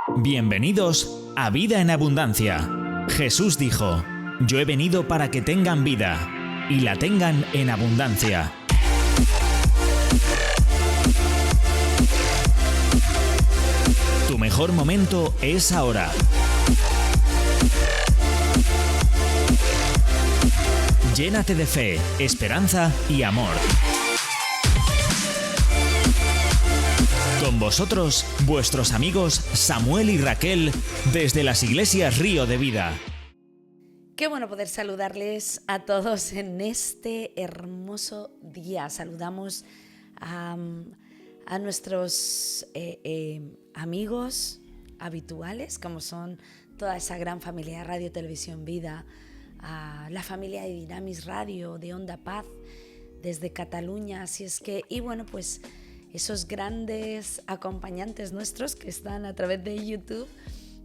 Bienvenidos a Vida en Abundancia. Jesús dijo: yo he venido para que tengan vida y la tengan en abundancia. Tu mejor momento es ahora. Llénate de fe, esperanza y amor. Con vosotros, vuestros amigos Samuel y Raquel, desde las iglesias Río de Vida. Qué bueno poder saludarles a todos en este hermoso día. Saludamos a nuestros amigos habituales, como son toda esa gran familia de Radio Televisión Vida, a la familia de Dinamis Radio, de Onda Paz, desde Cataluña. Así es que, y bueno, pues esos grandes acompañantes nuestros que están a través de YouTube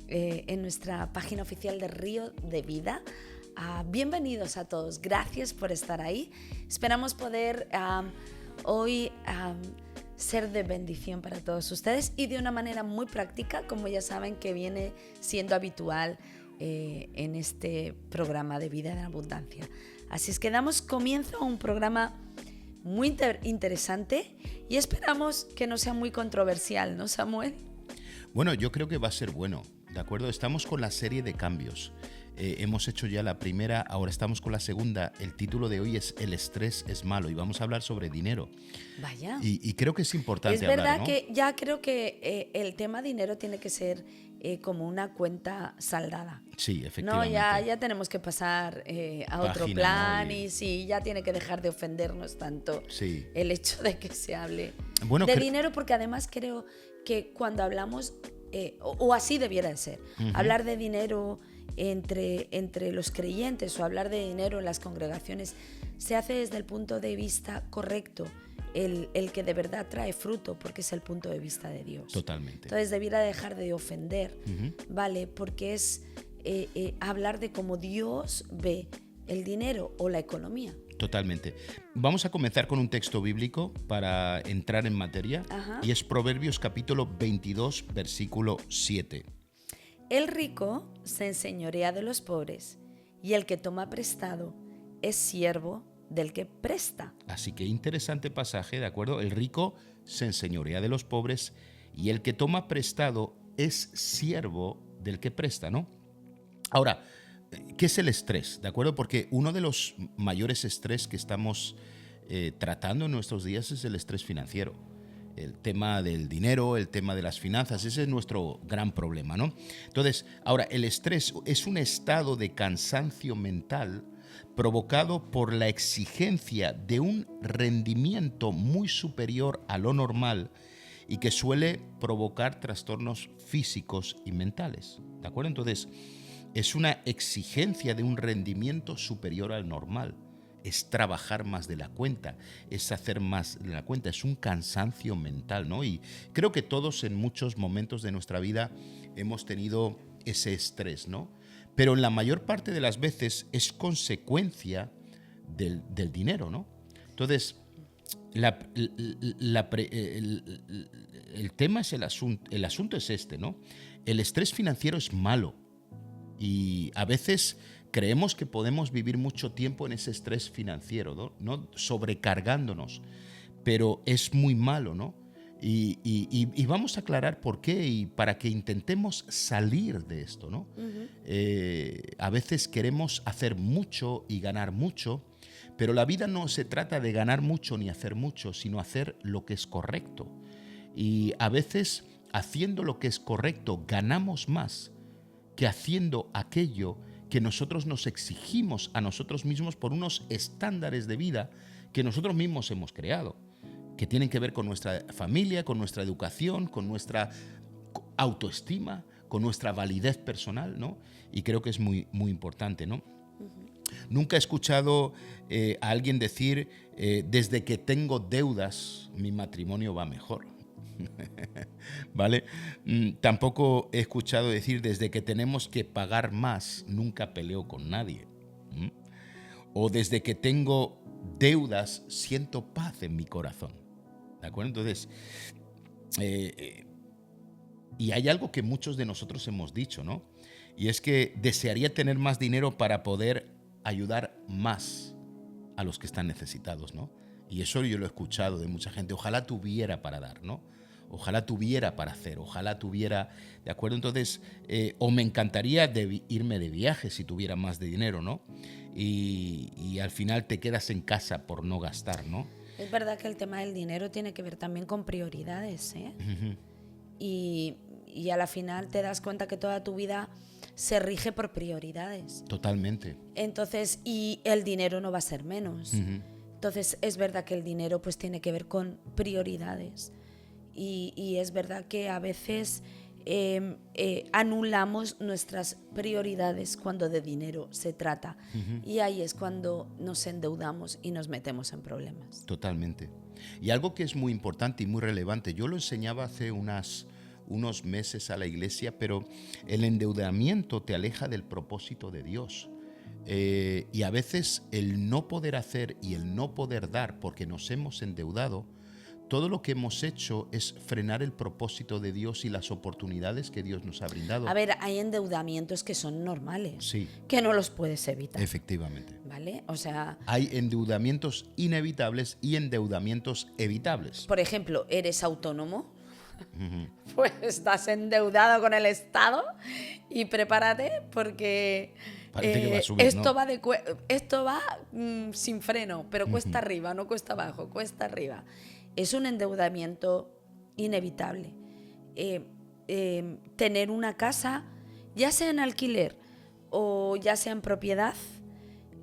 en nuestra página oficial de Río de Vida. Bienvenidos a todos, gracias por estar ahí. Esperamos poder hoy ser de bendición para todos ustedes y de una manera muy práctica, como ya saben que viene siendo habitual en este programa de Vida en Abundancia. Así es que damos comienzo a un programa muy interesante y esperamos que no sea muy controversial, ¿no, Samuel? Bueno, yo creo que va a ser bueno, ¿de acuerdo? Estamos con la serie de cambios. Hemos hecho ya la primera, ahora estamos con la segunda. El título de hoy es El estrés es malo y vamos a hablar sobre dinero. Vaya. Y creo que es importante hablar, ¿no? Es verdad que ya creo que el tema dinero tiene que ser como una cuenta saldada. Sí, efectivamente. No, ya tenemos que pasar a otro Página, plan, ¿no? y sí, ya tiene que dejar de ofendernos tanto el hecho de que se hable de dinero, porque además creo que cuando hablamos, o así debiera de ser, hablar de dinero entre los creyentes o hablar de dinero en las congregaciones se hace desde el punto de vista correcto, el que de verdad trae fruto, porque es el punto de vista de Dios. Totalmente. Entonces debiera dejar de ofender, ¿vale? Porque es hablar de cómo Dios ve el dinero o la economía. Totalmente. Vamos a comenzar con un texto bíblico para entrar en materia. Y es Proverbios capítulo 22, versículo 7. El rico se enseñorea de los pobres y el que toma prestado es siervo del que presta. Así que interesante pasaje, ¿de acuerdo? El rico se enseñorea de los pobres y el que toma prestado es siervo del que presta, ¿no? Ahora, ¿qué es el estrés? ¿De acuerdo? Porque uno de los mayores estrés que estamos tratando en nuestros días es el estrés financiero. El tema del dinero, el tema de las finanzas, ese es nuestro gran problema, ¿no? Entonces, ahora, el estrés es un estado de cansancio mental provocado por la exigencia de un rendimiento muy superior a lo normal y que suele provocar trastornos físicos y mentales, ¿de acuerdo? Entonces, es una exigencia de un rendimiento superior al normal. Es trabajar más de la cuenta, es hacer más de la cuenta, es un cansancio mental, ¿no? Y creo que todos en muchos momentos de nuestra vida hemos tenido ese estrés, ¿no? Pero en la mayor parte de las veces es consecuencia del dinero, ¿no? Entonces, el tema es el asunto es este, ¿no? El estrés financiero es malo y a veces creemos que podemos vivir mucho tiempo en ese estrés financiero, ¿no? Sobrecargándonos, pero es muy malo, ¿no? Y vamos a aclarar por qué y para que intentemos salir de esto, ¿no? A veces queremos hacer mucho y ganar mucho, pero la vida no se trata de ganar mucho ni hacer mucho, sino hacer lo que es correcto. Y a veces, haciendo lo que es correcto, ganamos más que haciendo aquello que nosotros nos exigimos a nosotros mismos por unos estándares de vida que nosotros mismos hemos creado, que tienen que ver con nuestra familia, con nuestra educación, con nuestra autoestima, con nuestra validez personal, ¿no? Y creo que es muy, muy importante, ¿no? Nunca he escuchado a alguien decir, desde que tengo deudas, mi matrimonio va mejor. ¿Vale? Tampoco he escuchado decir, desde que tenemos que pagar más, nunca peleo con nadie. O desde que tengo deudas, siento paz en mi corazón. ¿De acuerdo? Entonces, Y hay algo que muchos de nosotros hemos dicho, ¿no? Y es que desearía tener más dinero para poder ayudar más a los que están necesitados, ¿no? Y eso yo lo he escuchado de mucha gente. Ojalá tuviera para dar, ¿no? Ojalá tuviera para hacer, ojalá tuviera, ¿de acuerdo? Entonces, o me encantaría irme de viaje si tuviera más de dinero, ¿no? Y al final te quedas en casa por no gastar, ¿no? Es verdad que el tema del dinero tiene que ver también con prioridades, ¿eh? Y a la final te das cuenta que toda tu vida se rige por prioridades. Totalmente. Entonces, y el dinero no va a ser menos. Entonces, es verdad que el dinero pues tiene que ver con prioridades. Y es verdad que a veces anulamos nuestras prioridades cuando de dinero se trata. Y ahí es cuando nos endeudamos y nos metemos en problemas. Totalmente. Y algo que es muy importante y muy relevante, yo lo enseñaba hace unos meses a la iglesia, pero el endeudamiento te aleja del propósito de Dios. Y a veces el no poder hacer y el no poder dar porque nos hemos endeudado, todo lo que hemos hecho es frenar el propósito de Dios y las oportunidades que Dios nos ha brindado. A ver, hay endeudamientos que son normales, Sí. que no los puedes evitar. Efectivamente. ¿Vale? O sea, Hay endeudamientos inevitables y endeudamientos evitables. por ejemplo, eres autónomo, pues estás endeudado con el Estado y prepárate porque Parece que va a subir, esto ¿no? esto va sin freno, pero cuesta arriba, no cuesta abajo, cuesta arriba. Es un endeudamiento inevitable. Tener una casa, ya sea en alquiler o ya sea en propiedad,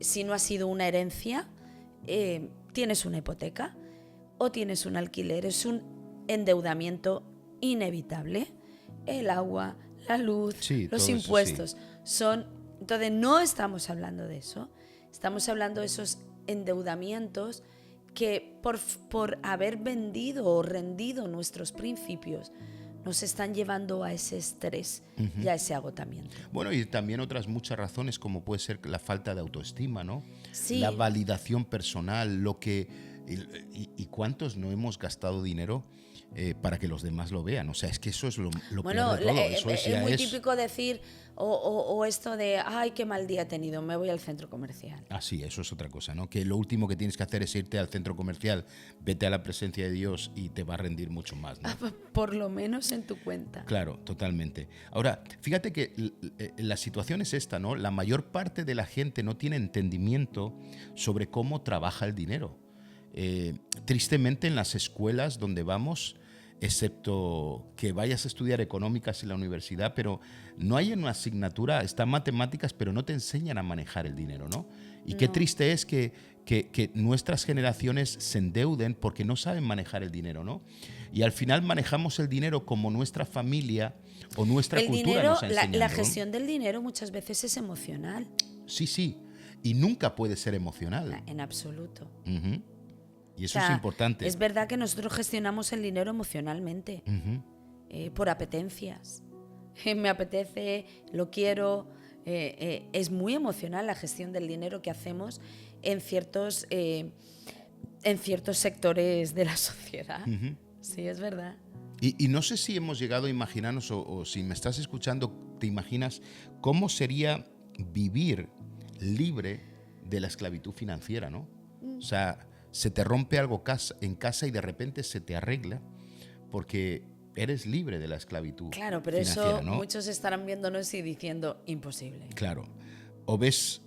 si no ha sido una herencia, tienes una hipoteca o tienes un alquiler. Es un endeudamiento inevitable. El agua, la luz, Sí, los todo eso, impuestos son... Entonces no estamos hablando de eso. Estamos hablando de esos endeudamientos que por haber vendido o rendido nuestros principios nos están llevando a ese estrés y a ese agotamiento. Bueno, y también otras muchas razones, como puede ser la falta de autoestima, ¿no? Sí. La validación personal, y cuántos no hemos gastado dinero para que los demás lo vean. O sea, es que eso es lo Bueno, peor de todo. Eso es muy típico decir, o esto de, ay, qué mal día he tenido, me voy al centro comercial. Ah, sí, eso es otra cosa, ¿no? Que lo último que tienes que hacer es irte al centro comercial, vete a la presencia de Dios y te va a rendir mucho más, ¿no? Por lo menos en tu cuenta. Claro, totalmente. Ahora, fíjate que la situación es esta, ¿no? La mayor parte de la gente no tiene entendimiento sobre cómo trabaja el dinero. Tristemente, en las escuelas donde vamos, excepto que vayas a estudiar económicas en la universidad, pero no hay una asignatura, están matemáticas, pero no te enseñan a manejar el dinero, ¿no? Y qué triste es que nuestras generaciones se endeuden porque no saben manejar el dinero, ¿no? Y al final manejamos el dinero como nuestra familia o nuestra cultura dinero, nos ha enseñado. la gestión del dinero muchas veces es emocional. Sí, sí. Y nunca puede ser emocional. En absoluto. Uh-huh. Y eso O sea, es importante. Es verdad que nosotros gestionamos el dinero emocionalmente, por apetencias. Me apetece, lo quiero. Es muy emocional la gestión del dinero que hacemos en ciertos sectores de la sociedad. Sí, es verdad. Y no sé si hemos llegado a imaginarnos, o si me estás escuchando, te imaginas cómo sería vivir libre de la esclavitud financiera, ¿no? O sea, se te rompe algo en casa y de repente se te arregla porque eres libre de la esclavitud. Claro, pero financiera, eso ¿no? muchos estarán viéndonos y diciendo imposible. Claro. O ves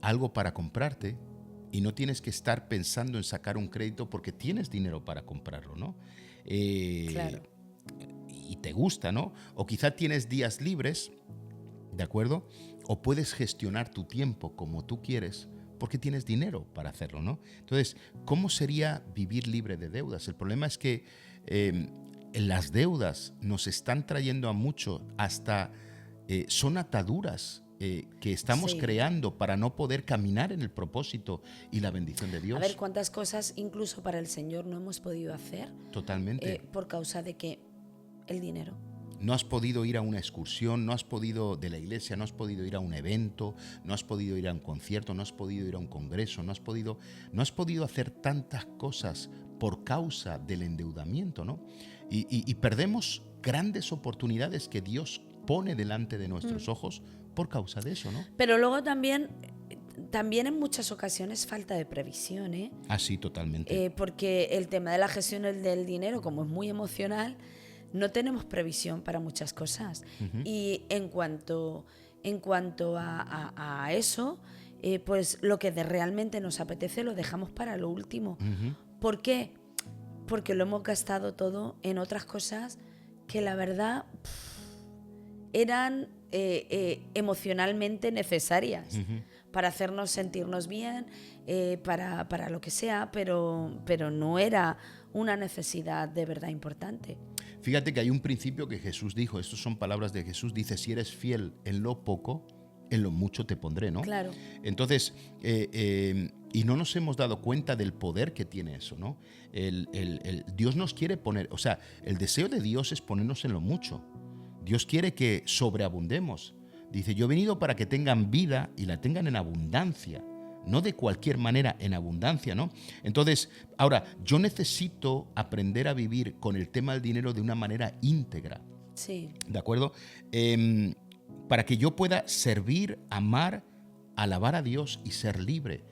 algo para comprarte y no tienes que estar pensando en sacar un crédito porque tienes dinero para comprarlo, ¿no? Claro. Y te gusta, ¿no? O quizá tienes días libres, ¿de acuerdo? O puedes gestionar tu tiempo como tú quieres porque tienes dinero para hacerlo, ¿no? Entonces, ¿cómo sería vivir libre de deudas? El problema es que las deudas nos están trayendo a mucho, hasta son ataduras que estamos creando para no poder caminar en el propósito y la bendición de Dios. A ver cuántas cosas incluso para el Señor no hemos podido hacer. Totalmente. Por causa de que el dinero. No has podido ir a una excursión, no has podido de la iglesia, no has podido ir a un evento, no has podido ir a un concierto, no has podido ir a un congreso, no has podido hacer tantas cosas por causa del endeudamiento, ¿no? Y perdemos grandes oportunidades que Dios pone delante de nuestros ojos por causa de eso, ¿no? Pero luego también en muchas ocasiones falta de previsión, ¿eh? Así, totalmente. Porque el tema de la gestión del dinero, como es muy emocional, no tenemos previsión para muchas cosas. Y en cuanto a eso, pues lo que realmente nos apetece lo dejamos para lo último. ¿Por qué? Porque lo hemos gastado todo en otras cosas que la verdad eran emocionalmente necesarias para hacernos sentirnos bien, para lo que sea, pero no era una necesidad de verdad importante. Fíjate que hay un principio que Jesús dijo, estas son palabras de Jesús, dice, si eres fiel en lo poco, en lo mucho te pondré, ¿no? Claro. Entonces, y no nos hemos dado cuenta del poder que tiene eso, ¿no? Dios nos quiere poner, o sea, el deseo de Dios es ponernos en lo mucho. Dios quiere que sobreabundemos. Dice, yo he venido para que tengan vida y la tengan en abundancia. No de cualquier manera, en abundancia, ¿no? Entonces, ahora, yo necesito aprender a vivir con el tema del dinero de una manera íntegra. Sí. ¿De acuerdo? Para que yo pueda servir, amar, alabar a Dios y ser libre.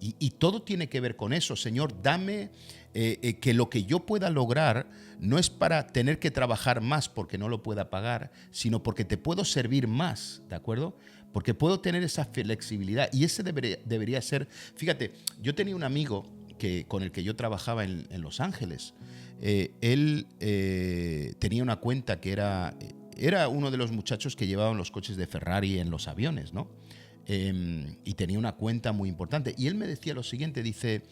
Y todo tiene que ver con eso. Señor, dame que lo que yo pueda lograr no es para tener que trabajar más porque no lo pueda pagar, sino porque te puedo servir más, ¿de acuerdo? Porque puedo tener esa flexibilidad y ese debería ser... Fíjate, yo tenía un amigo con el que yo trabajaba en Los Ángeles. Él tenía una cuenta que era uno de los muchachos que llevaban los coches de Ferrari en los aviones, ¿no? Y tenía una cuenta muy importante. Y él me decía lo siguiente, dice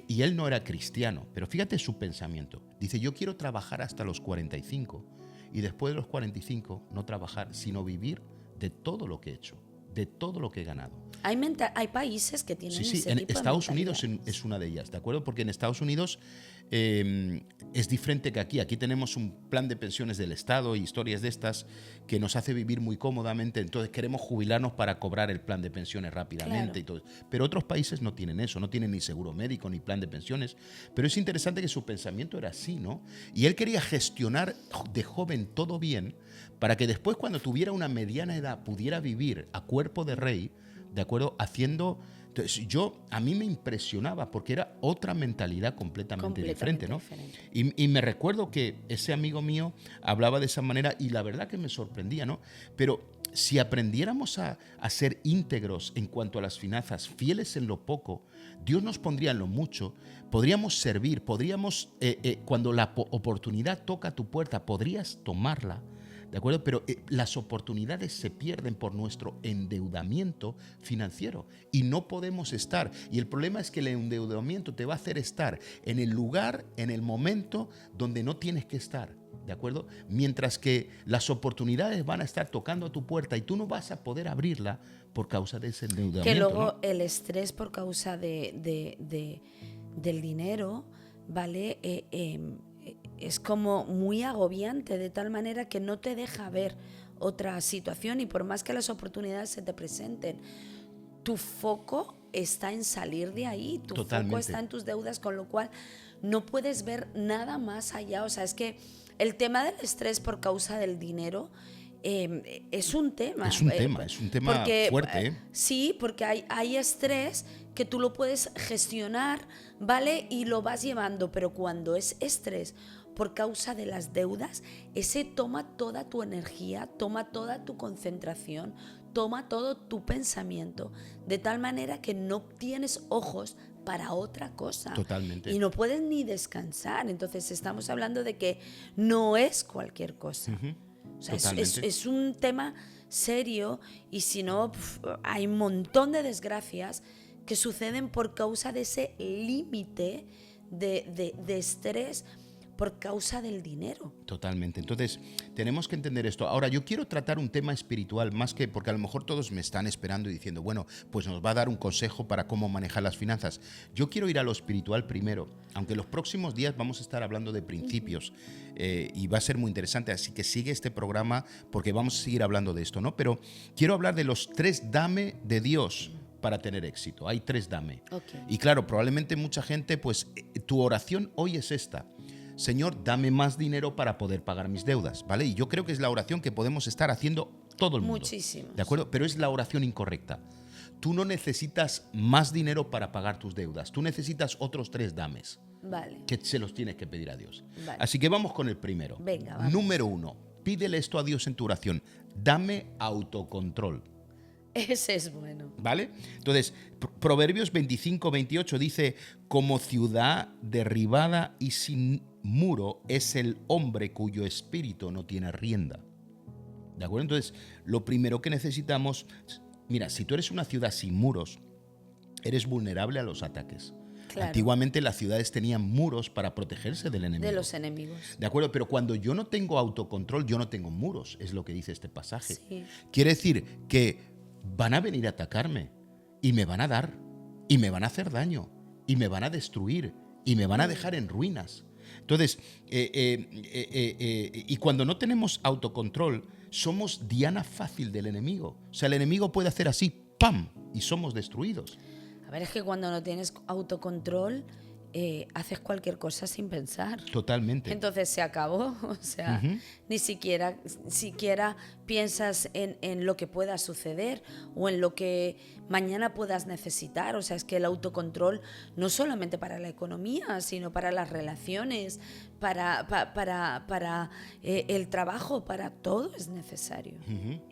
y él no era cristiano, pero fíjate su pensamiento. Dice, yo quiero trabajar hasta los 45 y después de los 45 no trabajar, sino vivir de todo lo que he hecho, de todo lo que he ganado. Hay países que tienen ese en tipo de Estados mentalidad. Unidos es una de ellas, ¿de acuerdo? Porque en Estados Unidos es diferente que aquí. Aquí tenemos un plan de pensiones del Estado y historias de estas que nos hace vivir muy cómodamente. Entonces queremos jubilarnos para cobrar el plan de pensiones rápidamente. Claro. Y todo. Pero otros países no tienen eso, no tienen ni seguro médico ni plan de pensiones. Pero es interesante que su pensamiento era así, ¿no? Y él quería gestionar de joven todo bien para que después, cuando tuviera una mediana edad, pudiera vivir a cuerpo de rey, ¿de acuerdo? Haciendo... Entonces, a mí me impresionaba porque era otra mentalidad completamente diferente, ¿no? Y me recuerdo que ese amigo mío hablaba de esa manera y la verdad que me sorprendía, ¿no? Pero si aprendiéramos a ser íntegros en cuanto a las finanzas, fieles en lo poco, Dios nos pondría en lo mucho, podríamos servir, cuando la oportunidad toca a tu puerta, podrías tomarla. ¿De acuerdo? Pero las oportunidades se pierden por nuestro endeudamiento financiero y no podemos estar. Y el problema es que el endeudamiento te va a hacer estar en el lugar, en el momento donde no tienes que estar. ¿De acuerdo? Mientras que las oportunidades van a estar tocando a tu puerta y tú no vas a poder abrirla por causa de ese endeudamiento. Que luego, ¿no? el estrés por causa del dinero, ¿vale? Es como muy agobiante, de tal manera que no te deja ver otra situación, y por más que las oportunidades se te presenten, tu foco está en salir de ahí, tu Totalmente. foco está en tus deudas, con lo cual no puedes ver nada más allá. O sea, es que el tema del estrés por causa del dinero es un tema. Es un tema porque, fuerte, ¿eh? Sí, porque hay estrés que tú lo puedes gestionar, ¿vale? Y lo vas llevando, pero cuando es estrés por causa de las deudas, ese toma toda tu energía, toma toda tu concentración, toma todo tu pensamiento, de tal manera que no tienes ojos para otra cosa. Totalmente. Y no puedes ni descansar. Entonces estamos hablando de que no es cualquier cosa. O sea, es un tema serio, y si no, hay un montón de desgracias que suceden por causa de ese límite de estrés por causa del dinero. Totalmente. Entonces, tenemos que entender esto. Ahora, yo quiero tratar un tema espiritual más que, porque a lo mejor todos me están esperando y diciendo, bueno, pues nos va a dar un consejo para cómo manejar las finanzas. Yo quiero ir a lo espiritual primero, aunque los próximos días vamos a estar hablando de principios y va a ser muy interesante, así que sigue este programa porque vamos a seguir hablando de esto, ¿no? Pero quiero hablar de los 3 dame de Dios para tener éxito. Hay 3 dame. Okay. Y claro, probablemente mucha gente, pues tu oración hoy es esta. Señor, dame más dinero para poder pagar mis deudas, ¿vale? Y yo creo que es la oración que podemos estar haciendo todo el mundo. Muchísimo. ¿De acuerdo? Pero es la oración incorrecta. Tú no necesitas más dinero para pagar tus deudas. Tú necesitas otros 3 dames. Vale. Que se los tienes que pedir a Dios. Vale. Así que vamos con el primero. Venga, vamos. Número 1. Pídele esto a Dios en tu oración. Dame autocontrol. Ese es bueno. ¿Vale? Entonces, Proverbios 25-28 dice, como ciudad derribada y sin muro es el hombre cuyo espíritu no tiene rienda. ¿De acuerdo? Entonces, lo primero que necesitamos, mira, si tú eres una ciudad sin muros, eres vulnerable a los ataques. Claro. Antiguamente las ciudades tenían muros para protegerse del enemigo. De los enemigos. ¿De acuerdo? Pero cuando yo no tengo autocontrol, yo no tengo muros, es lo que dice este pasaje. Sí. Quiere decir que van a venir a atacarme y me van a dar y me van a hacer daño y me van a destruir y me van a dejar en ruinas. Entonces, y cuando no tenemos autocontrol, somos diana fácil del enemigo. O sea, el enemigo puede hacer así, ¡pam!, y somos destruidos. A ver, es que cuando no tienes autocontrol, haces cualquier cosa sin pensar. Totalmente. Entonces se acabó. O sea, ni siquiera piensas en lo que pueda suceder o en lo que mañana puedas necesitar. O sea, es que el autocontrol no solamente para la economía, sino para las relaciones, para el trabajo, para todo es necesario.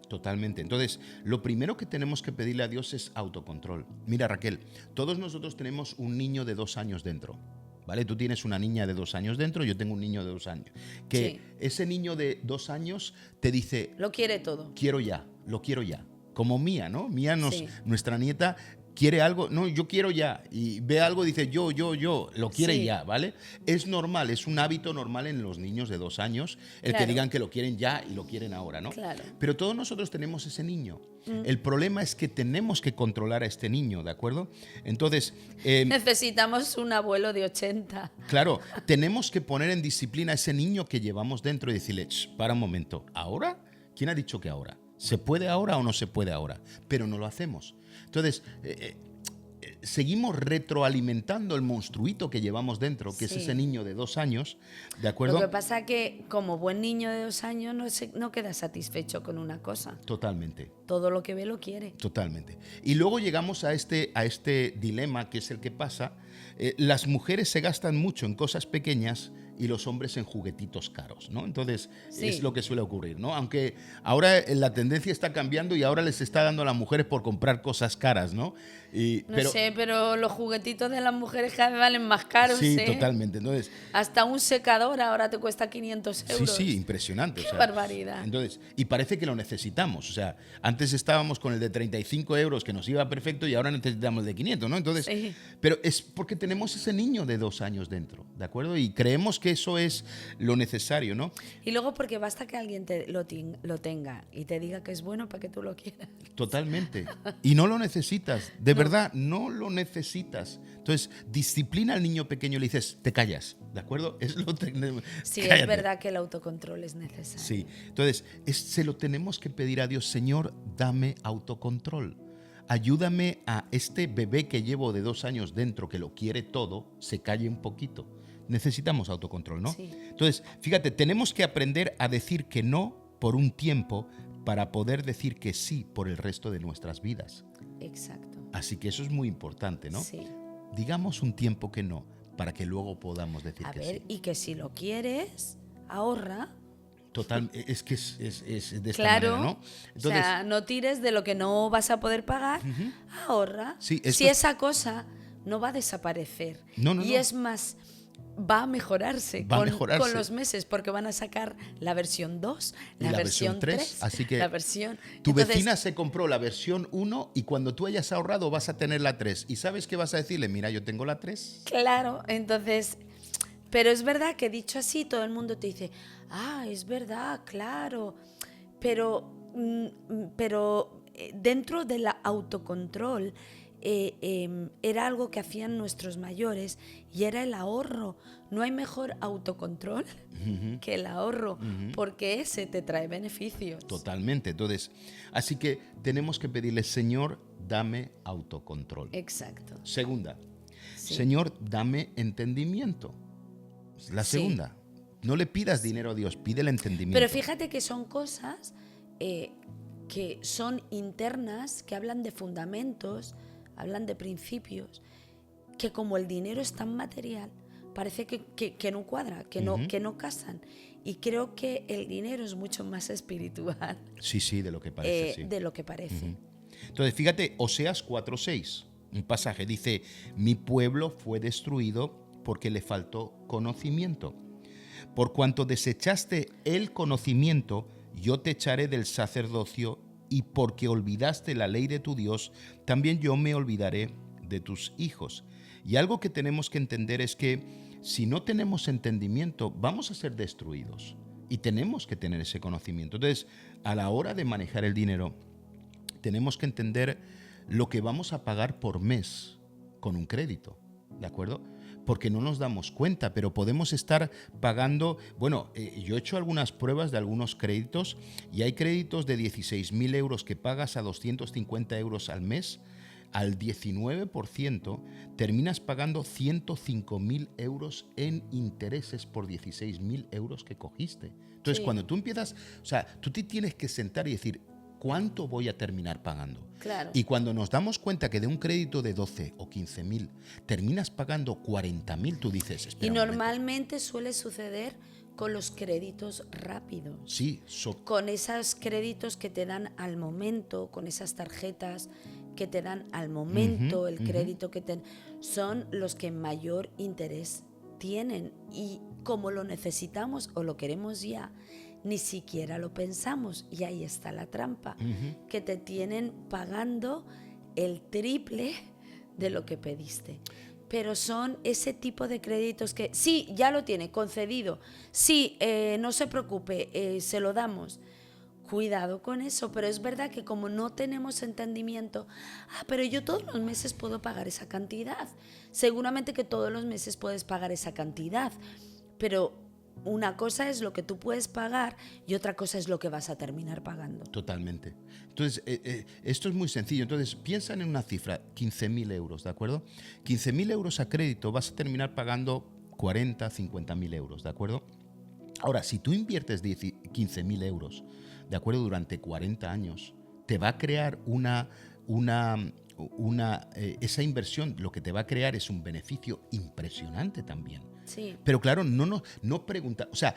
Totalmente. Entonces, lo primero que tenemos que pedirle a Dios es autocontrol. Mira, Raquel, todos nosotros tenemos un niño de 2 años dentro, ¿vale? Tú tienes una niña de 2 años dentro, yo tengo un niño de 2 años. Que Sí. ese niño de 2 años te dice, Lo quiere todo. quiero ya, lo quiero ya. Como Mía, ¿no? Mía, Sí. nuestra nieta, quiere algo, no, yo quiero ya. Y ve algo y dice, yo, lo quiere Sí. ya, ¿vale? Es normal, es un hábito normal en los niños de 2 años, el que Claro. digan que lo quieren ya y lo quieren ahora, ¿no? Claro. Pero todos nosotros tenemos ese niño. El problema es que tenemos que controlar a este niño, ¿de acuerdo? Entonces, Necesitamos un abuelo de 80. claro, tenemos que poner en disciplina a ese niño que llevamos dentro y decirle, para un momento, ¿ahora? ¿Quién ha dicho que ahora? ¿Se puede ahora o no se puede ahora? Pero no lo hacemos. Entonces, seguimos retroalimentando el monstruito que llevamos dentro, que Sí. es ese niño de 2 años, ¿de acuerdo? Lo que pasa que como buen niño de 2 años no queda satisfecho con una cosa. Totalmente. Todo lo que ve lo quiere. Totalmente. Y luego llegamos a este dilema, que es el que pasa. Las mujeres se gastan mucho en cosas pequeñas y los hombres en juguetitos caros, ¿no? Entonces, Sí. es lo que suele ocurrir, ¿no? Aunque ahora la tendencia está cambiando y ahora les está dando a las mujeres por comprar cosas caras, ¿no? No sé, pero los juguetitos de las mujeres cada vez valen más caros, Sí, ¿eh? totalmente. Entonces, Hasta un secador ahora te cuesta 500 sí, euros. sí, impresionante. Qué barbaridad. Entonces, y parece que lo necesitamos. O sea, antes estábamos con el de 35 euros que nos iba perfecto y ahora necesitamos el de 500, ¿no? Entonces, Sí. pero es porque tenemos ese niño de 2 años dentro, ¿de acuerdo? Y creemos que eso es lo necesario, ¿no? Y luego porque basta que alguien lo tenga y te diga que es bueno para que tú lo quieras. Totalmente. Y no lo necesitas, de verdad, no lo necesitas. Entonces, disciplina al niño pequeño y le dices, te callas, ¿de acuerdo? Es lo Sí, cállate. es verdad que el autocontrol es necesario. Sí, entonces se lo tenemos que pedir a Dios, Señor, dame autocontrol. Ayúdame a este bebé que llevo de 2 años dentro, que lo quiere todo, se calle un poquito. Necesitamos autocontrol, ¿no? Sí. Entonces, fíjate, tenemos que aprender a decir que no por un tiempo para poder decir que sí por el resto de nuestras vidas. Exacto. Así que eso es muy importante, ¿no? Sí. Digamos un tiempo que no, para que luego podamos decir A que ver, sí. y que si lo quieres, ahorra. Total, es que es de esta Claro. manera, ¿no? Entonces, o sea, no tires de lo que no vas a poder pagar, ahorra. Sí, esto si es- esa cosa no va a desaparecer. No, no, y no. es más, va a mejorarse, Va a con, mejorarse. con los meses, porque van a sacar la versión 2, Y la, la versión versión 3, 3, así que la versión... tu Entonces, vecina se compró la versión 1 y cuando tú hayas ahorrado vas a tener la 3. ¿Y sabes qué vas a decirle? Mira, yo tengo la 3. Claro, entonces... Pero es verdad que dicho así, todo el mundo te dice, es verdad, claro, pero dentro del autocontrol era algo que hacían nuestros mayores y era el ahorro. No hay mejor autocontrol que el ahorro, porque ese te trae beneficios. Totalmente. Entonces, así que tenemos que pedirle, Señor, dame autocontrol. Exacto. Segunda, Sí. Señor, dame entendimiento. La Sí. segunda. No le pidas dinero a Dios, pide el entendimiento. Pero fíjate que son cosas que son internas, que hablan de fundamentos, hablan de principios, que como el dinero es tan material, parece que no cuadra, que no casan. Y creo que el dinero es mucho más espiritual. Sí, de lo que parece. Sí. De lo que parece. Entonces, fíjate, Oseas 4:6, un pasaje, dice, mi pueblo fue destruido porque le faltó conocimiento. Por cuanto desechaste el conocimiento, yo te echaré del sacerdocio, y porque olvidaste la ley de tu Dios, también yo me olvidaré de tus hijos. Y algo que tenemos que entender es que si no tenemos entendimiento, vamos a ser destruidos. Y tenemos que tener ese conocimiento. Entonces, a la hora de manejar el dinero, tenemos que entender lo que vamos a pagar por mes con un crédito, ¿de acuerdo? Porque no nos damos cuenta, pero podemos estar pagando... Bueno, yo he hecho algunas pruebas de algunos créditos y hay créditos de 16.000 euros que pagas a 250 euros al mes. Al 19% terminas pagando 105.000 euros en intereses por 16.000 euros que cogiste. Entonces, sí, cuando tú empiezas... O sea, tú te tienes que sentar y decir, ¿cuánto voy a terminar pagando? Claro. Y cuando nos damos cuenta que de un crédito de 12 o 15.000 terminas pagando 40.000, tú dices, espera y un normalmente momento. Suele suceder con los créditos rápidos. Sí. Con esos créditos que te dan al momento, con esas tarjetas que te dan al momento, el crédito que te... Son los que mayor interés tienen. Y como lo necesitamos o lo queremos ya, ni siquiera lo pensamos, y ahí está la trampa, que te tienen pagando el triple de lo que pediste. Pero son ese tipo de créditos que, sí, ya lo tiene, concedido, sí, no se preocupe, se lo damos. Cuidado con eso, pero es verdad que como no tenemos entendimiento, pero yo todos los meses puedo pagar esa cantidad. Seguramente que todos los meses puedes pagar esa cantidad, pero una cosa es lo que tú puedes pagar y otra cosa es lo que vas a terminar pagando. Totalmente. Entonces, esto es muy sencillo. Entonces, piensan en una cifra, 15.000 euros, ¿de acuerdo? 15.000 euros a crédito, vas a terminar pagando 40, 50.000 euros, ¿de acuerdo? Ahora, si tú inviertes 15.000 euros, ¿de acuerdo? Durante 40 años, te va a crear esa inversión, lo que te va a crear es un beneficio impresionante también. Sí. Pero claro, no pregunta, o sea,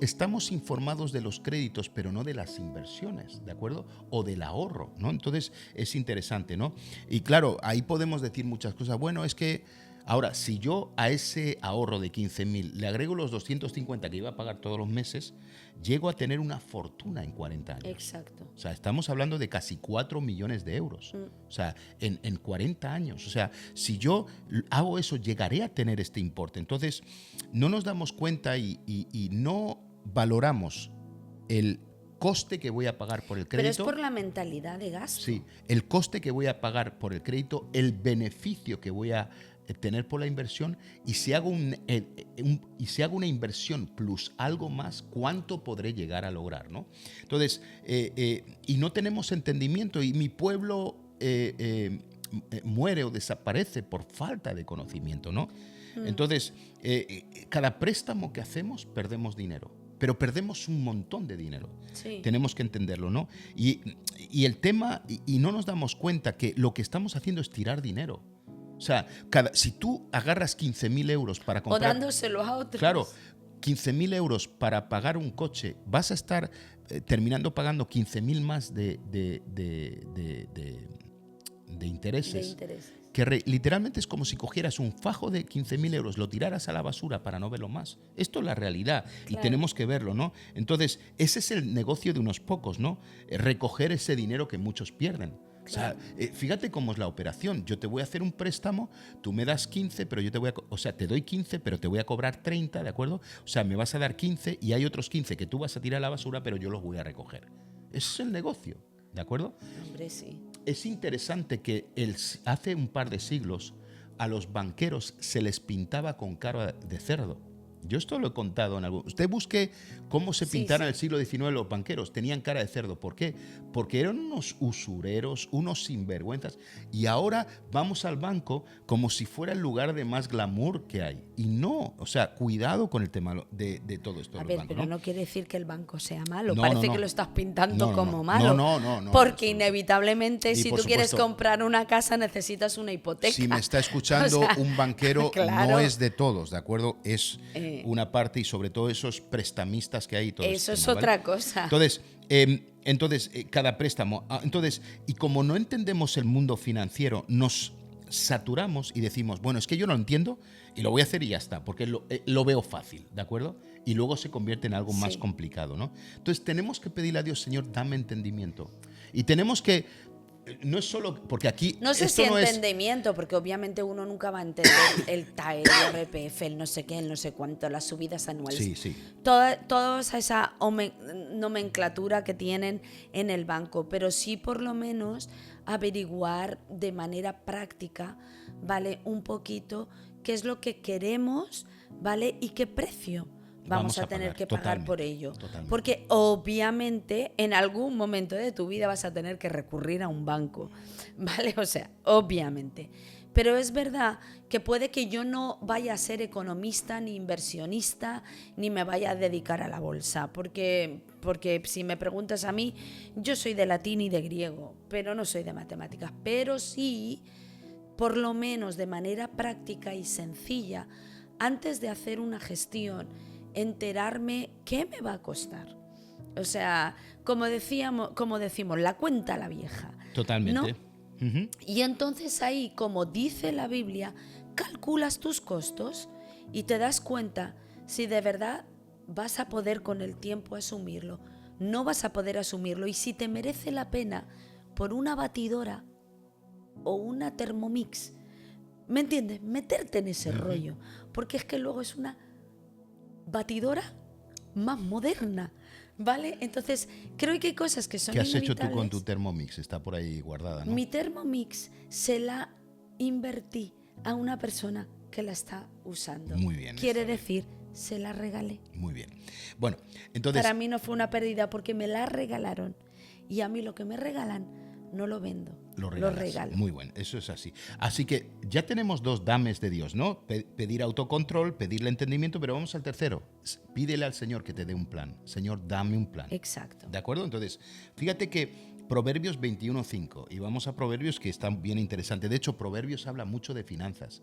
estamos informados de los créditos, pero no de las inversiones, ¿de acuerdo? O del ahorro, ¿no? Entonces es interesante, ¿no? Y claro, ahí podemos decir muchas cosas. Bueno, es que ahora, si yo a ese ahorro de 15.000 le agrego los 250 que iba a pagar todos los meses, llego a tener una fortuna en 40 años. Exacto. O sea, estamos hablando de casi 4 millones de euros. O sea, en 40 años. O sea, si yo hago eso, llegaré a tener este importe. Entonces, no nos damos cuenta y no valoramos el coste que voy a pagar por el crédito. Pero es por la mentalidad de gasto. Sí, el coste que voy a pagar por el crédito, el beneficio que voy a tener por la inversión, y si hago una inversión plus algo más, ¿cuánto podré llegar a lograr, ¿no? Entonces, y no tenemos entendimiento, y mi pueblo muere o desaparece por falta de conocimiento, ¿no? Entonces, cada préstamo que hacemos perdemos dinero, pero perdemos un montón de dinero. Sí. Tenemos que entenderlo, ¿no? Y el tema, y no nos damos cuenta que lo que estamos haciendo es tirar dinero. O sea, si tú agarras 15.000 euros para comprar... O dándoselo a otros. Claro, 15.000 euros para pagar un coche, vas a estar terminando pagando 15.000 más de intereses. Que literalmente es como si cogieras un fajo de 15.000 euros, lo tiraras a la basura para no verlo más. Esto es la realidad, claro, y tenemos que verlo, ¿no? Entonces, ese es el negocio de unos pocos, ¿no? Recoger ese dinero que muchos pierden. Claro. O sea, fíjate cómo es la operación. Yo te voy a hacer un préstamo, tú me das 15, pero yo te doy 15, pero te voy a cobrar 30, ¿de acuerdo? O sea, me vas a dar 15 y hay otros 15 que tú vas a tirar a la basura, pero yo los voy a recoger. Ese es el negocio, ¿de acuerdo? Hombre, sí. Es interesante que hace un par de siglos a los banqueros se les pintaba con cara de cerdo. Yo esto lo he contado en algún... Usted busque cómo se pintaron en el siglo XIX los banqueros. Tenían cara de cerdo. ¿Por qué? Porque eran unos usureros, unos sinvergüenzas. Y ahora vamos al banco como si fuera el lugar de más glamour que hay. Y no, o sea, cuidado con el tema de todo esto. A de ver, los bancos, pero no quiere decir que el banco sea malo. No, Parece no. que lo estás pintando No, como malo. No. Porque inevitablemente, Y si por tú quieres supuesto, comprar una casa, necesitas una hipoteca. Si me está escuchando O sea, un banquero, claro. no es de todos, ¿de acuerdo? Es una parte, y sobre todo esos prestamistas que hay. Todo Eso es tema, ¿vale? otra cosa. Entonces, cada préstamo. Y como no entendemos el mundo financiero, nos saturamos y decimos, bueno, es que yo no lo entiendo y lo voy a hacer y ya está, porque lo veo fácil, ¿de acuerdo? Y luego se convierte en algo más complicado, ¿no? Entonces tenemos que pedirle a Dios, Señor, dame entendimiento. Y tenemos que... No es solo porque aquí... No sé esto si no entendimiento, porque obviamente uno nunca va a entender el TAE, el IRPF, el no sé qué, el no sé cuánto, las subidas anuales. Sí. Toda esa nomenclatura que tienen en el banco, pero sí por lo menos averiguar de manera práctica, ¿vale? Un poquito qué es lo que queremos, ¿vale? Y qué precio vamos a tener que pagar por ello. Totalmente. Porque obviamente en algún momento de tu vida vas a tener que recurrir a un banco, ¿vale? O sea, obviamente. Pero es verdad que puede que yo no vaya a ser economista, ni inversionista, ni me vaya a dedicar a la bolsa. Porque si me preguntas a mí, yo soy de latín y de griego, pero no soy de matemáticas. Pero sí, por lo menos de manera práctica y sencilla, antes de hacer una gestión, enterarme qué me va a costar. O sea, como decimos, la cuenta a la vieja. Totalmente. ¿No? Y entonces ahí, como dice la Biblia, calculas tus costos y te das cuenta si de verdad vas a poder con el tiempo asumirlo, no vas a poder asumirlo, y si te merece la pena por una batidora o una Thermomix, ¿me entiendes? Meterte en ese rollo, porque es que luego es una batidora más moderna, ¿vale? Entonces, creo que hay cosas que son ¿Qué has hecho inevitables. tú con tu Thermomix? Está por ahí guardada, ¿no? Mi Thermomix se la invertí a una persona que la está usando. Muy bien. Quiere decir, se la regalé. Muy bien. Bueno, entonces... Para mí no fue una pérdida porque me la regalaron. Y a mí lo que me regalan no lo vendo, lo regalo. Muy bueno, eso es así. Así que ya tenemos dos dames de Dios, ¿no? Pedir autocontrol, pedirle entendimiento, pero vamos al tercero. Pídele al Señor que te dé un plan. Señor, dame un plan. Exacto. ¿De acuerdo? Entonces, fíjate que Proverbios 21:5, y vamos a Proverbios, que está bien interesante. De hecho, Proverbios habla mucho de finanzas.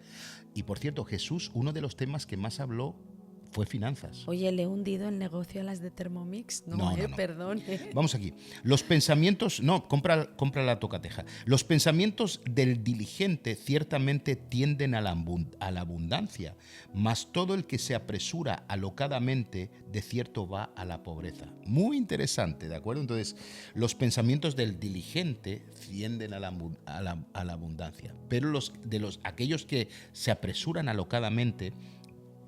Y por cierto, Jesús, uno de los temas que más habló fue finanzas. Oye, le he hundido el negocio a las de Thermomix. No. Perdón. Vamos aquí. Los pensamientos... No, compra la tocateja. Los pensamientos del diligente ciertamente tienden a la abundancia, mas todo el que se apresura alocadamente de cierto va a la pobreza. Muy interesante, ¿de acuerdo? Entonces, los pensamientos del diligente tienden a la abundancia, pero aquellos que se apresuran alocadamente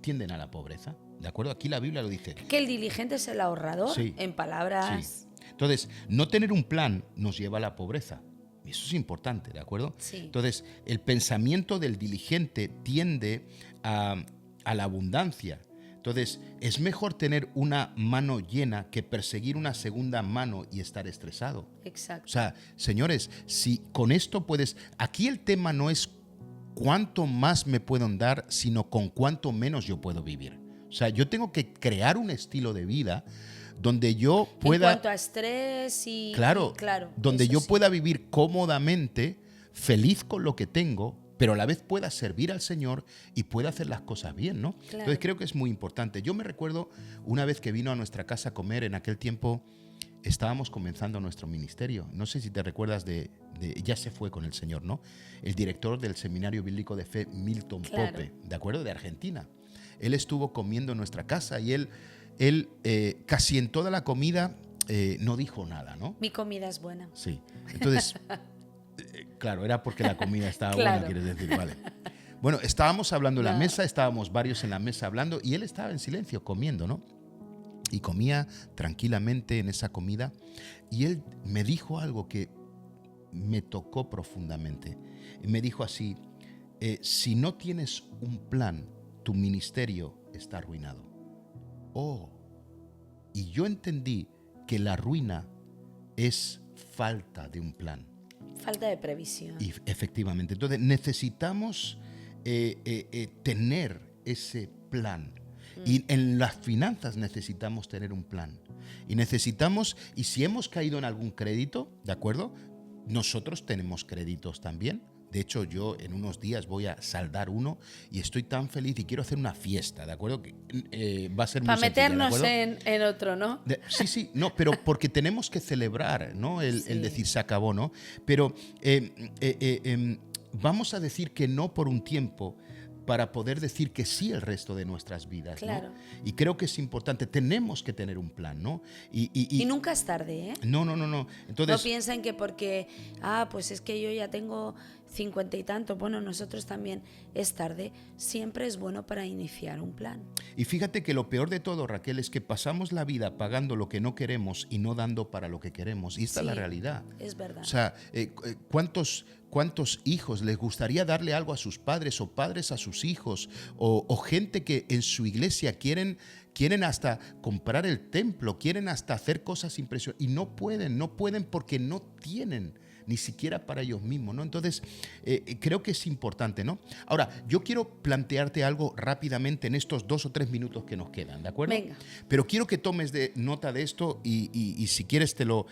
tienden a la pobreza, ¿de acuerdo? Aquí la Biblia lo dice. Que el diligente es el ahorrador, Sí, en palabras... sí. Entonces, no tener un plan nos lleva a la pobreza. Eso es importante, ¿de acuerdo? Sí. Entonces, el pensamiento del diligente tiende a la abundancia. Entonces, es mejor tener una mano llena que perseguir una segunda mano y estar estresado. Exacto. O sea, señores, si con esto puedes... Aquí el tema no es cuánto más me pueden dar, sino con cuánto menos yo puedo vivir. O sea, yo tengo que crear un estilo de vida donde yo pueda... En cuanto a estrés y... Claro, donde yo pueda vivir cómodamente, feliz con lo que tengo, pero a la vez pueda servir al Señor y pueda hacer las cosas bien, ¿no? Claro. Entonces creo que es muy importante. Yo me recuerdo una vez que vino a nuestra casa a comer, en aquel tiempo estábamos comenzando nuestro ministerio. No sé si te recuerdas ya se fue con el Señor, ¿no? El director del Seminario Bíblico de Fe, Milton Pope, ¿de acuerdo? De Argentina. Él estuvo comiendo en nuestra casa y él casi en toda la comida no dijo nada, ¿no? Mi comida es buena. Sí. Entonces, claro, era porque la comida estaba buena, quieres decir, vale. Bueno, estábamos hablando en la mesa, estábamos varios en la mesa hablando y él estaba en silencio comiendo, ¿no? Y comía tranquilamente en esa comida y él me dijo algo que me tocó profundamente. Me dijo así, si no tienes un plan, tu ministerio está arruinado. Oh, y yo entendí que la ruina es falta de un plan. Falta de previsión. Y efectivamente, entonces necesitamos tener ese plan. Y en las finanzas necesitamos tener un plan. Y si hemos caído en algún crédito, ¿de acuerdo? Nosotros tenemos créditos también. De hecho, yo en unos días voy a saldar uno y estoy tan feliz y quiero hacer una fiesta, ¿de acuerdo? Que va a ser muy sencilla, ¿de meternos acuerdo? en otro, ¿no? Sí, no, pero porque tenemos que celebrar, ¿no? El decir se acabó, ¿no? Pero vamos a decir que no por un tiempo para poder decir que sí el resto de nuestras vidas, Claro. ¿no? Y creo que es importante, tenemos que tener un plan, ¿no? Y nunca es tarde, ¿eh? No. Entonces, No piensen que porque, pues es que yo ya tengo 50 y tanto, bueno, nosotros también es tarde. Siempre es bueno para iniciar un plan. y fíjate que lo peor de todo, Raquel, es que pasamos la vida pagando lo que no queremos y no dando para lo que queremos. Y esta es la realidad. Es verdad. O sea, ¿cuántos hijos les gustaría darle algo a sus padres o padres a sus hijos o gente que en su iglesia quieren hasta comprar el templo, quieren hasta hacer cosas impresionantes y no pueden porque no tienen ni siquiera para ellos mismos, ¿no? Entonces, creo que es importante, ¿no? Ahora, yo quiero plantearte algo rápidamente en estos 2 o 3 minutos que nos quedan, ¿de acuerdo? Venga. Pero quiero que tomes nota de esto y si quieres te lo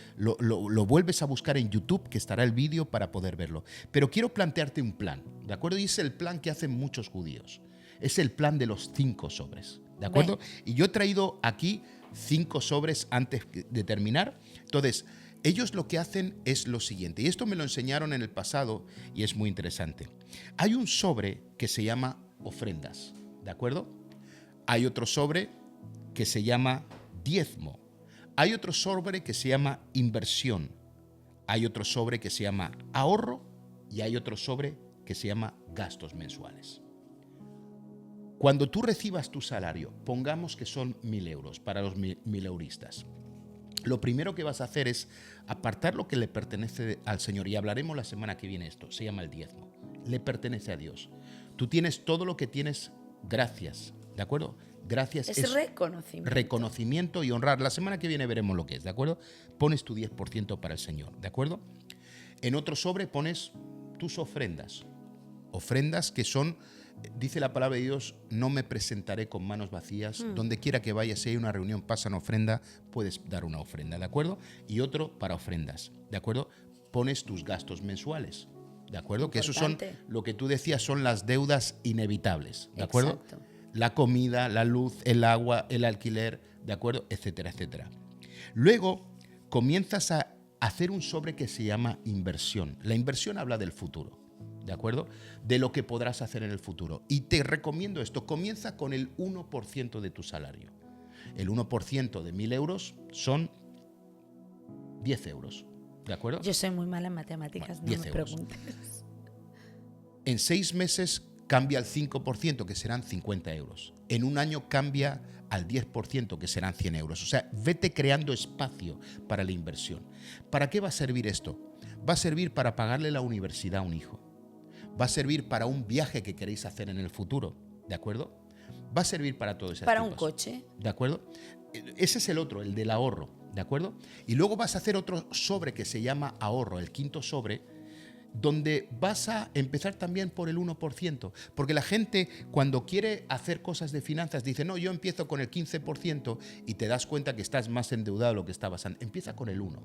vuelves a buscar en YouTube, que estará el vídeo para poder verlo. Pero quiero plantearte un plan, ¿de acuerdo? Y es el plan que hacen muchos judíos. Es el plan de los 5 sobres, ¿de acuerdo? Y yo he traído aquí 5 sobres antes de terminar. Entonces, ellos lo que hacen es lo siguiente, y esto me lo enseñaron en el pasado y es muy interesante. Hay un sobre que se llama ofrendas, ¿de acuerdo? Hay otro sobre que se llama diezmo. Hay otro sobre que se llama inversión. Hay otro sobre que se llama ahorro y hay otro sobre que se llama gastos mensuales. Cuando tú recibas tu salario, pongamos que son 1.000 euros para los mileuristas. Lo primero que vas a hacer es apartar lo que le pertenece al Señor. Y hablaremos la semana que viene esto. Se llama el diezmo. Le pertenece a Dios. Tú tienes todo lo que tienes gracias. ¿De acuerdo? Gracias es reconocimiento. Reconocimiento y honrar. La semana que viene veremos lo que es. ¿De acuerdo? Pones tu 10% para el Señor. ¿De acuerdo? En otro sobre pones tus ofrendas. Ofrendas que son... Dice la palabra de Dios, no me presentaré con manos vacías. Donde quiera que vayas, si hay una reunión, pasan ofrenda, puedes dar una ofrenda, ¿de acuerdo? Y otro para ofrendas, ¿de acuerdo? Pones tus gastos mensuales, ¿de acuerdo? Importante. Que esos son, lo que tú decías, son las deudas inevitables, ¿de acuerdo? Exacto. La comida, la luz, el agua, el alquiler, ¿de acuerdo? Etcétera, etcétera. Luego comienzas a hacer un sobre que se llama inversión. La inversión habla del futuro, ¿de acuerdo? De lo que podrás hacer en el futuro. Y te recomiendo esto, comienza con el 1% de tu salario. El 1% de 1.000 euros son 10 euros, ¿de acuerdo? Yo soy muy mala en matemáticas, no 10 me euros. preguntes. En 6 meses cambia al 5%, que serán 50 euros. En un año cambia al 10%, que serán 100 euros. O sea, vete creando espacio para la inversión. ¿Para qué va a servir esto? Va a servir para pagarle la universidad a un hijo. Va a servir para un viaje que queréis hacer en el futuro, ¿de acuerdo? Va a servir para todo eso. Para un coche. ¿De acuerdo? Ese es el otro, el del ahorro, ¿de acuerdo? Y luego vas a hacer otro sobre que se llama ahorro, el 5.º sobre, donde vas a empezar también por el 1%, porque la gente cuando quiere hacer cosas de finanzas dice, no, yo empiezo con el 15% y te das cuenta que estás más endeudado de lo que estabas antes. Empieza con el 1%.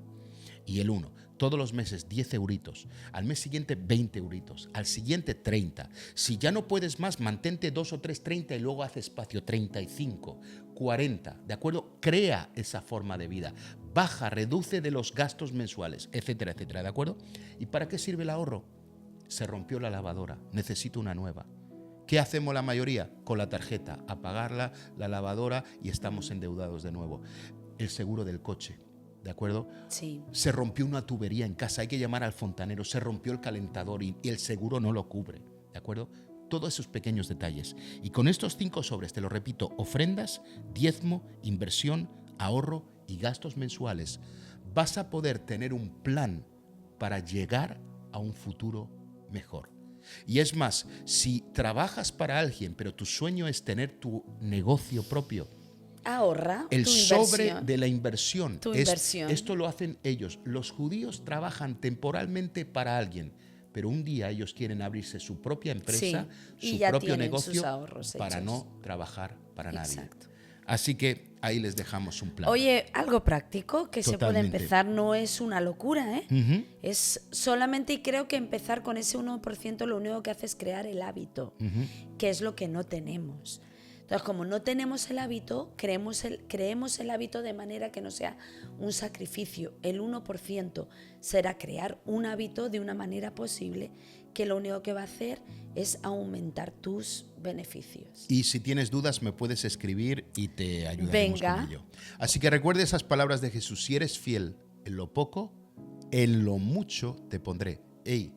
Y el 1, todos los meses 10 euritos, al mes siguiente 20 euritos, al siguiente 30. Si ya no puedes más, mantente 2 o 3, 30 y luego haz espacio, 35, 40, ¿de acuerdo? Crea esa forma de vida, baja, reduce de los gastos mensuales, etcétera, etcétera, ¿de acuerdo? ¿Y para qué sirve el ahorro? Se rompió la lavadora, necesito una nueva. ¿Qué hacemos la mayoría? Con la tarjeta, apagarla, la lavadora y estamos endeudados de nuevo. El seguro del coche. ¿De acuerdo? Sí. Se rompió una tubería en casa, hay que llamar al fontanero, se rompió el calentador y el seguro no lo cubre, ¿de acuerdo? Todos esos pequeños detalles. Y con estos 5 sobres, te lo repito, ofrendas, diezmo, inversión, ahorro y gastos mensuales, vas a poder tener un plan para llegar a un futuro mejor. Y es más, si trabajas para alguien, pero tu sueño es tener tu negocio propio, ahorra el tu sobre inversión. de la inversión. Tu inversión. Esto lo hacen ellos. Los judíos trabajan temporalmente para alguien, pero un día ellos quieren abrirse su propia empresa, Sí, y su ya propio tienen negocio, sus ahorros para hechos. no trabajar para nadie. Exacto. Así que ahí les dejamos un plan. Oye, algo práctico que se puede Totalmente. empezar, no es una locura, ¿eh? Ujú. Es solamente, y creo que empezar con ese 1% lo único que hace es crear el hábito, que es lo que no tenemos. Entonces, como no tenemos el hábito, creemos el hábito de manera que no sea un sacrificio. El 1% será crear un hábito de una manera posible que lo único que va a hacer es aumentar tus beneficios. Y si tienes dudas me puedes escribir y te ayudaremos Venga. con ello. Así que recuerda esas palabras de Jesús. Si eres fiel en lo poco, en lo mucho te pondré. Hey,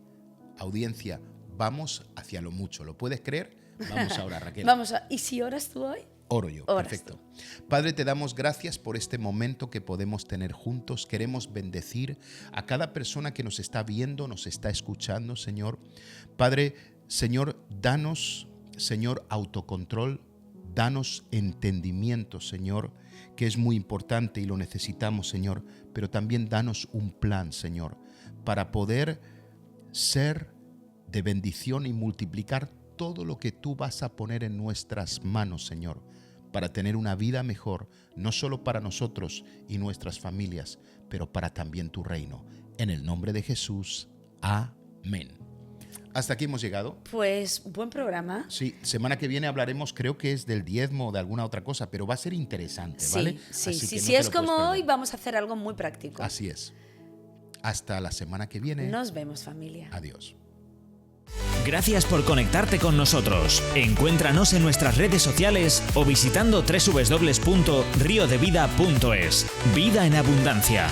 audiencia, vamos hacia lo mucho. ¿Lo puedes creer? Vamos ahora, Raquel. ¿Y si oras tú hoy? Oro yo, Oras perfecto. Padre, te damos gracias por este momento que podemos tener juntos. Queremos bendecir a cada persona que nos está viendo, nos está escuchando, Señor. Padre, Señor, danos, Señor, autocontrol, danos entendimiento, Señor, que es muy importante y lo necesitamos, Señor, pero también danos un plan, Señor, para poder ser de bendición y multiplicar todo lo que tú vas a poner en nuestras manos, Señor, para tener una vida mejor, no solo para nosotros y nuestras familias, pero para también tu reino. En el nombre de Jesús, amén. Hasta aquí hemos llegado. Pues buen programa. Sí, semana que viene hablaremos, creo que es del diezmo o de alguna otra cosa, pero va a ser interesante, ¿vale? Sí, Así que no si te es lo puedes como perder. hoy, vamos a hacer algo muy práctico. Así es. Hasta la semana que viene. Nos vemos, familia. Adiós. Gracias por conectarte con nosotros. Encuéntranos en nuestras redes sociales o visitando www.riodevida.es. Vida en abundancia.